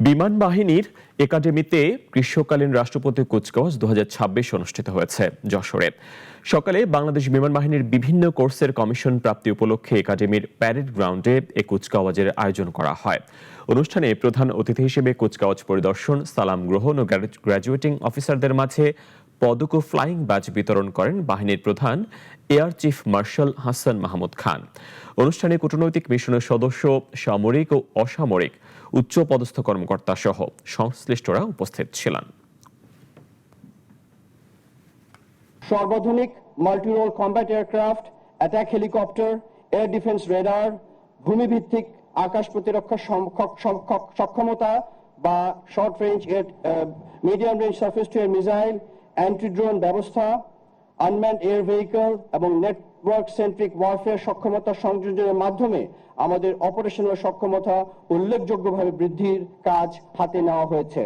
বিমান বাহিনীর একাডেমিতে গ্রীষ্মকালীন রাষ্ট্রপতি কুচকাওয়াজ 2026 অনুষ্ঠিত হয়েছে যশোরে। সকালে বাংলাদেশ বিমান বাহিনীর বিভিন্ন কোর্সের কমিশন প্রাপ্তি উপলক্ষে একাডেমির প্যারেড গ্রাউন্ডে এ কুচকাওয়াজের আয়োজন করা হয়। অনুষ্ঠানে প্রধান অতিথি হিসেবে কুচকাওয়াজ পরিদর্শন, সালাম গ্রহণ ও গ্র্যাজুয়েটিং অফিসারদের মাঝে পদক ও ফ্লাইং ব্যাজ বিতরণ করেন বাহিনীর প্রধান air chief marshal Hasan Mahmud Khan. অনুষ্ঠানে কূটনৈতিক মিশনের সদস্য, সামরিক ও অসামরিক উচ্চ পদস্থ কর্মকর্তা সহ সংশ্লিষ্টরা উপস্থিত ছিলেন। সর্বাধুনিক multirole combat aircraft, attack helicopter, air defence radar, ভূমিভিত্তিক আকাশ প্রতিরক্ষা সক্ষমতা বা short range medium range surface to air missile, anti drone ব্যবস্থা, আনম্যান্ড এয়ার ভেহিকল এবং নেটওয়ার্ক সেন্ট্রিক ওয়ারফেয়ার সক্ষমতা সংযোজনের মাধ্যমে আমাদের অপারেশনাল সক্ষমতা উল্লেখযোগ্যভাবে বৃদ্ধির কাজ হাতে নেওয়া হয়েছে।